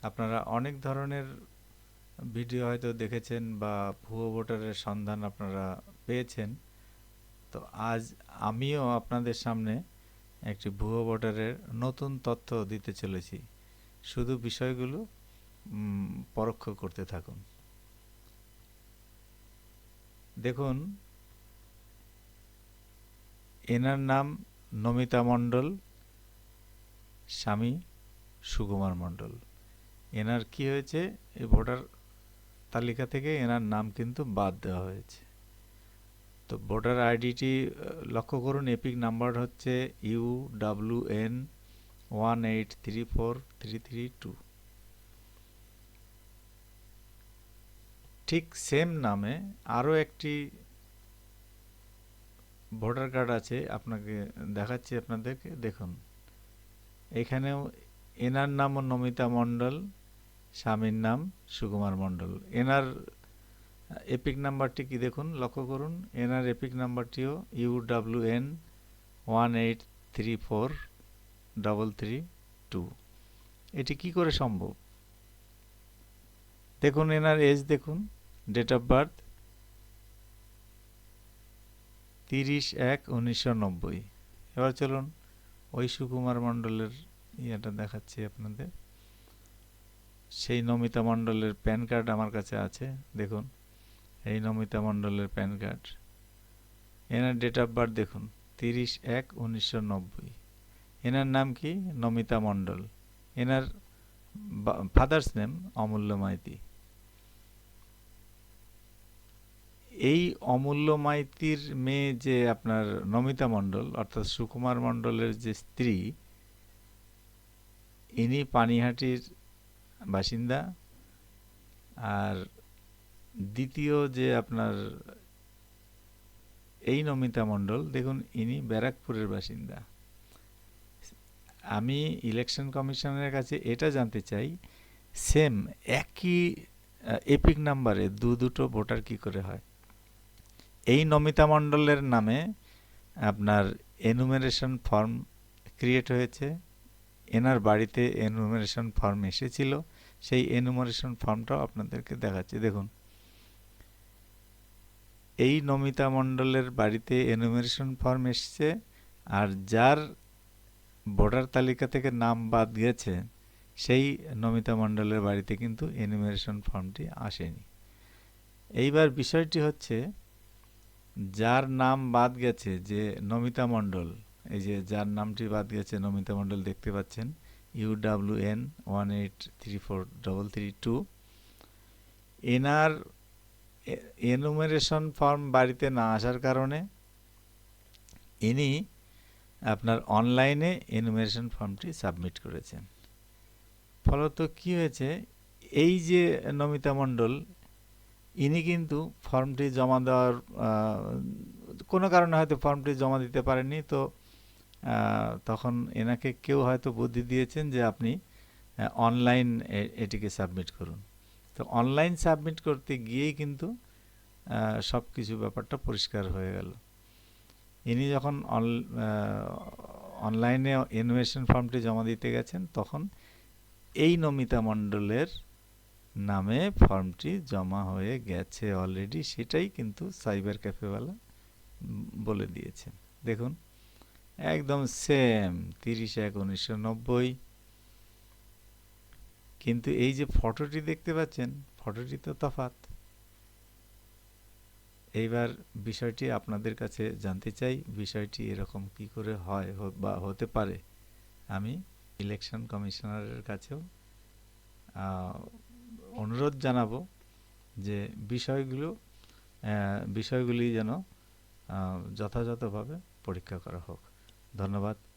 আপনারা অনেক ধরনের ভিডিও হয়তো দেখেছেন বা ভুয়ো ভোটারের সন্ধান আপনারা পেয়েছেন। তো আজ আমিও আপনাদের সামনে একটি ভুয়ো ভোটারের নতুন তথ্য দিতে চলেছি। শুধু বিষয়গুলো পরোক্ষ করতে থাকুন। দেখুন, এনার নাম নমিতা মণ্ডল, স্বামী সুকুমার মণ্ডল। এনার কি হয়েছে, এই ভোটার তালিকা থেকে এনার নাম কিন্তু বাদ দেওয়া হয়েছে। তো ভোটার আইডিটি লক্ষ্য করুন, এপিক নাম্বার হচ্ছে UWN 1834332। ঠিক সেম নামে আরও একটি ভোটার কার্ড আছে, আপনাকে দেখাচ্ছি আপনাদেরকে। দেখুন, এখানেও এনার নামও নমিতা মণ্ডল, স্বামীর নাম সুকুমার মণ্ডল। এনার এপিক নাম্বারটি কি দেখুন, লক্ষ্য করুন। এনার এপিক নাম্বারটিও UWN 1834332। এটি কি করে সম্ভব? দেখুন, এনার এজ দেখুন, ডেট অফ বার্থ 30/1/1990। এবার চলুন ওই সুকুমার মণ্ডলের ইয়েটা দেখাচ্ছি আপনাদের। সেই নমিতা মণ্ডলের প্যান কার্ড আমার কাছে আছে। দেখুন, এই নমিতা মণ্ডলের প্যান কার্ড। এনার ডেট অফ বার্থ দেখুন, 30/1/1990। এনার নাম কি? নমিতা মণ্ডল। এনার ফাদার্স নেম অমূল্য মাইতি। এই অমূল্য মাইতির মেয়ে যে আপনার নমিতা মণ্ডল, অর্থাৎ সুকুমার মণ্ডলের যে স্ত্রী, ইনি পানিহাটির বাসিন্দা। আর দ্বিতীয় যে আপনার এই নমিতা মণ্ডল, দেখুন ইনি ব্যারাকপুরের বাসিন্দা। আমি ইলেকশন কমিশনের কাছে এটা জানতে চাই, সেম একই এপিক নাম্বারে দুটো ভোটার কি করে হয়? এই নমিতা মণ্ডলের নামে আপনার এনুমেরেশন ফর্ম ক্রিয়েট হয়েছে। এনার বাড়িতে এনুমেরেশন ফর্ম এসেছিল। সেই এনুমেরেশন ফর্মটাও আপনাদেরকে দেখাচ্ছি। দেখুন, এই নমিতা মণ্ডলের বাড়িতে এনুমেরেশন ফর্ম এসেছে, আর যার ভোটার তালিকা থেকে নাম বাদ গেছে সেই নমিতা মণ্ডলের বাড়িতে কিন্তু এনুমেরেশন ফর্মটি আসেনি। এইবার বিষয়টি হচ্ছে, যার নাম বাদ গেছে, যে নমিতা মণ্ডল, এই যে যার নামটি বাদ গেছে নমিতা মণ্ডল দেখতে পাচ্ছেন, UWN 1834332। এনার এনুমেরেশন ফর্ম বাড়িতে না আসার কারণে ইনি আপনার অনলাইনে এনুমেরেশন ফর্মটি সাবমিট করেছেন। ফলত কি হয়েছে, এই যে নমিতা মণ্ডল, ইনি কিন্তু ফর্মটি জমা দেওয়ার কোনো কারণে হয়তো ফর্মটি জমা দিতে পারেননি। তো তখন এনাকে কেউ হয়তো বুদ্ধি দিয়েছেন যে আপনি অনলাইন এটিকে সাবমিট করুন। তো অনলাইন সাবমিট করতে গিয়েই কিন্তু সব কিছু ব্যাপারটা পরিষ্কার হয়ে গেল। ইনি যখন অনলাইনে এনুমেরেশন ফর্মটি জমা দিতে গেছেন, তখন এই নমিতা মণ্ডলের নামে ফর্মটি জমা হয়ে গেছে অলরেডি। সেটাই কিন্তু সাইবার ক্যাফেওয়ালা বলে দিয়েছেন। দেখুন, একদম সেম 30/1/1990। কিন্তু এই যে ফটোটি দেখতে পাচ্ছেন, ফটোটি তো তফাৎ। এইবার বিষয়টি আপনাদের কাছে জানতে চাই, বিষয়টি এরকম কি করে হয় বা হতে পারে। আমি ইলেকশন কমিশনারের কাছেও অনুরোধ জানাবো যে বিষয়গুলি যেন যথাযথভাবে পরীক্ষা করা হোক। ধন্যবাদ।